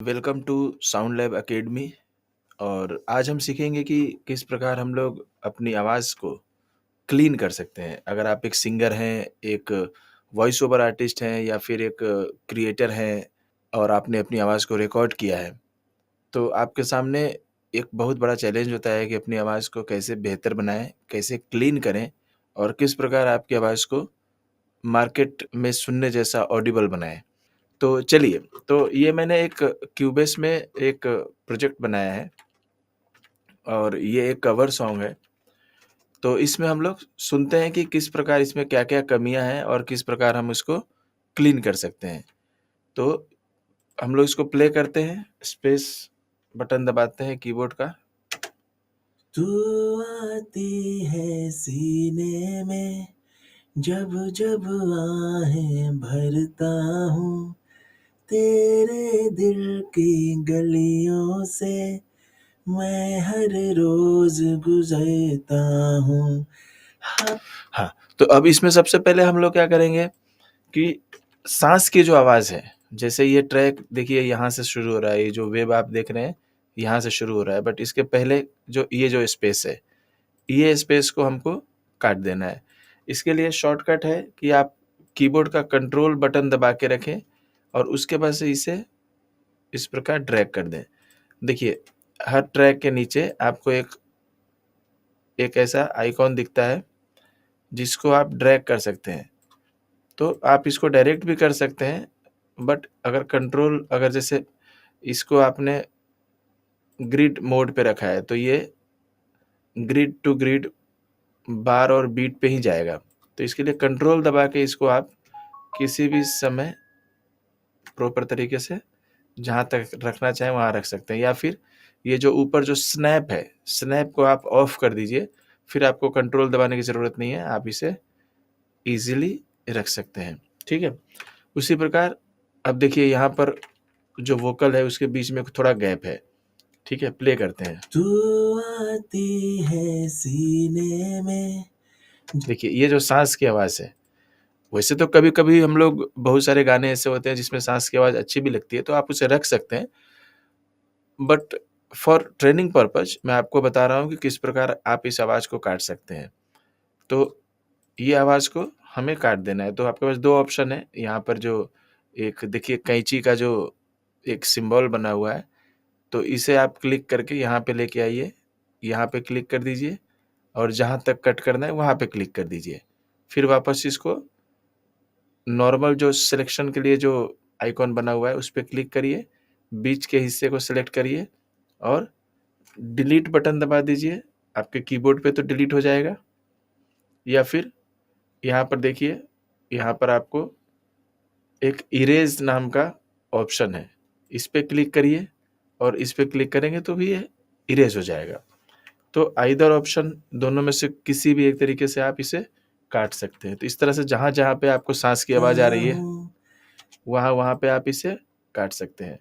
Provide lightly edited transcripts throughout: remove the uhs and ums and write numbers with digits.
Welcome to sound lab academy. और आज हम सीखेंगे कि किस प्रकार हम लोग अपनी आवाज़ को क्लीन कर सकते हैं। अगर आप एक सिंगर हैं, एक वॉइस ओवर आर्टिस्ट हैं या फिर एक क्रिएटर हैं और आपने अपनी आवाज़ को रिकॉर्ड किया है, तो आपके सामने एक बहुत बड़ा चैलेंज होता है कि अपनी आवाज़ को कैसे बेहतर बनाएं, कैसे क्लीन करें और किस प्रकार आपकी आवाज़ को मार्केट में सुनने जैसा ऑडिबल बनाएं। तो चलिए, तो ये मैंने एक क्यूबेस में एक प्रोजेक्ट बनाया है और ये एक कवर सॉन्ग है। तो इसमें हम लोग सुनते हैं कि किस प्रकार इसमें क्या-क्या कमियां हैं और किस प्रकार हम इसको क्लीन कर सकते हैं। तो हम लोग इसको प्ले करते हैं, स्पेस बटन दबाते हैं कीबोर्ड का। तू आती है सीने में, जब जब आहें भरता हूँ, तेरे दिल की गलियों से मैं हर रोज गुजरता हूँ। हाँ, तो अब इसमें सबसे पहले हम लोग क्या करेंगे कि सांस की जो आवाज़ है, जैसे ये ट्रैक देखिए यहाँ से शुरू हो रहा है, ये जो वेव आप देख रहे हैं यहाँ से शुरू हो रहा है, बट इसके पहले जो स्पेस है, ये स्पेस को हमको काट देना है। इसके लिए शॉर्टकट है कि आप कीबोर्ड का कंट्रोल बटन दबा के रखें और उसके बाद से इसे इस प्रकार ड्रैग कर दें। देखिए, हर ट्रैक के नीचे आपको एक ऐसा आइकॉन दिखता है जिसको आप ड्रैग कर सकते हैं। तो आप इसको डायरेक्ट भी कर सकते हैं, बट अगर जैसे इसको आपने ग्रिड मोड पे रखा है तो ये ग्रिड टू ग्रिड बार और बीट पे ही जाएगा। तो इसके लिए कंट्रोल दबा के इसको आप किसी भी समय प्रॉपर तरीके से जहाँ तक रखना चाहें वहाँ रख सकते हैं, या फिर ये जो ऊपर जो स्नैप है, स्नैप को आप ऑफ कर दीजिए, फिर आपको कंट्रोल दबाने की ज़रूरत नहीं है, आप इसे ईज़िली रख सकते हैं। ठीक है? उसी प्रकार अब देखिए यहाँ पर जो वोकल है उसके बीच में थोड़ा गैप है। ठीक है? प्ले करते हैं। तू आती है सीने में। देखिए ये जो साँस की आवाज़ है, वैसे तो कभी-कभी हम लोग बहुत सारे गाने ऐसे होते हैं जिसमें साँस की आवाज़ अच्छी भी लगती है, तो आप उसे रख सकते हैं। बट फॉर ट्रेनिंग पर्पज़ मैं आपको बता रहा हूँ कि किस प्रकार आप इस आवाज़ को काट सकते हैं। तो ये आवाज़ को हमें काट देना है, तो आपके पास 2 ऑप्शन है। यहाँ पर जो एक देखिए कैंची का जो एक सिंबल बना हुआ है, तो इसे आप क्लिक करके यहाँ पे लेके आइए, यहाँ पे क्लिक कर दीजिए और जहाँ तक कट करना है वहाँ पे क्लिक कर दीजिए। फिर वापस इसको नॉर्मल जो सिलेक्शन के लिए जो आइकॉन बना हुआ है उस पे क्लिक करिए, बीच के हिस्से को सिलेक्ट करिए और डिलीट बटन दबा दीजिए। आपके कीबोर्ड पे तो डिलीट हो जाएगा, या फिर यहाँ पर देखिए, यहाँ पर आपको एक इरेज़ नाम का ऑप्शन है, इस पे क्लिक करिए और इस पे क्लिक करेंगे तो भी ये इरेज़ हो जाएगा। तो आइदर ऑप्शन दोनों में से किसी भी एक तरीके से आप इसे काट सकते हैं। तो इस तरह से जहाँ-जहाँ पे आपको साँस की आवाज़ आ रही है, वहाँ-वहाँ पे आप इसे काट सकते हैं।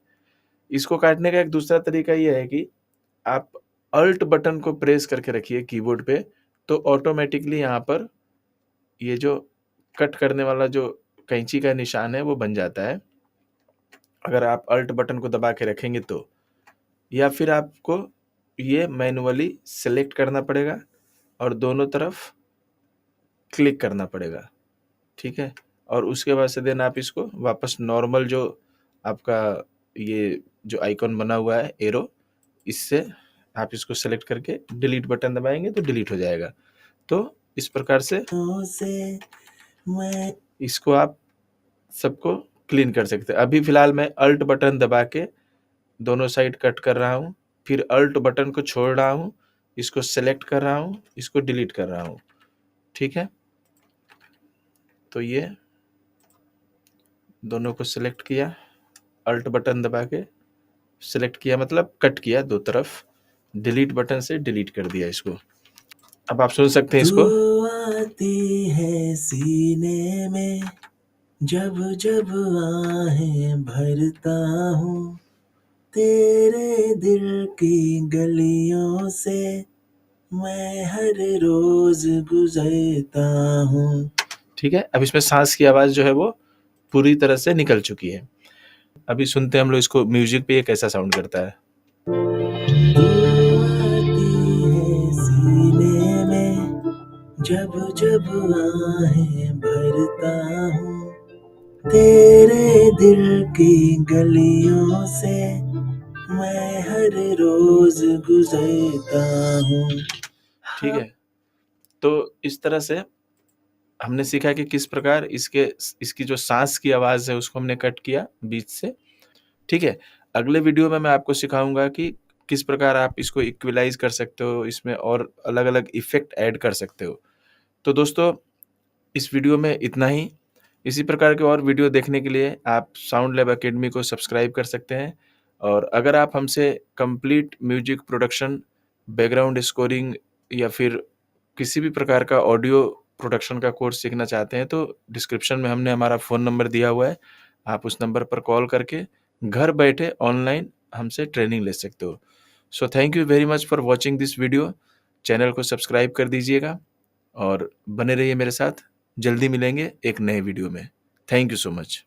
इसको काटने का एक दूसरा तरीका ये है कि आप अल्ट बटन को प्रेस करके रखिए कीबोर्ड पे, तो ऑटोमैटिकली यहाँ पर ये जो कट करने वाला जो कैंची का निशान है वो बन जाता है, अगर आप अल्ट बटन को दबा के रखेंगे तो। या फिर आपको ये मैनुअली सेलेक्ट करना पड़ेगा और दोनों तरफ क्लिक करना पड़ेगा, ठीक है? और उसके बाद से देन आप इसको वापस नॉर्मल जो आपका ये जो आइकॉन बना हुआ है एरो, इससे आप इसको सेलेक्ट करके डिलीट बटन दबाएँगे तो डिलीट हो जाएगा। तो इस प्रकार से इसको आप सबको क्लीन कर सकते हैं। अभी फ़िलहाल मैं अल्ट बटन दबा के दोनों साइड कट कर रहा हूँ, फिर अल्ट बटन को छोड़ रहा हूँ, इसको सेलेक्ट कर रहा हूँ, इसको डिलीट कर रहा हूँ, ठीक है? तो ये दोनों को सेलेक्ट किया, अल्ट बटन दबा के सेलेक्ट किया मतलब कट किया 2 तरफ, डिलीट बटन से डिलीट कर दिया इसको। अब आप सुन सकते हैं इसको। तू आती है सीने में, जब जब आहें भरता हूँ, तेरे दिल की गलियों से मैं हर रोज गुजरता हूँ। ठीक है, अब इसमें सांस की आवाज़ जो है वो पूरी तरह से निकल चुकी है। अभी सुनते हैं हम लोग इसको म्यूज़िक पे ये कैसा साउंड करता है। सीने में जब जब आहें भरता हूँ, तेरे दिल की गलियों से मैं हर रोज गुजरता हूँ। ठीक है, तो इस तरह से हमने सीखा कि किस प्रकार इसकी जो सांस की आवाज़ है उसको हमने कट किया बीच से। ठीक है, अगले वीडियो में मैं आपको सिखाऊंगा कि किस प्रकार आप इसको इक्विलाइज कर सकते हो, इसमें और अलग अलग इफेक्ट ऐड कर सकते हो। तो दोस्तों, इस वीडियो में इतना ही। इसी प्रकार के और वीडियो देखने के लिए आप साउंड लैब अकेडमी को सब्सक्राइब कर सकते हैं। और अगर आप हमसे complete music production, background scoring या फिर किसी भी प्रकार का ऑडियो प्रोडक्शन का कोर्स सीखना चाहते हैं तो डिस्क्रिप्शन में हमने हमारा फ़ोन नंबर दिया हुआ है। आप उस नंबर पर कॉल करके घर बैठे ऑनलाइन हमसे ट्रेनिंग ले सकते हो। So thank you very much for watching this video. Channel को सब्सक्राइब कर दीजिएगा और बने रहिए मेरे साथ। जल्दी मिलेंगे एक नए वीडियो में। Thank you so much.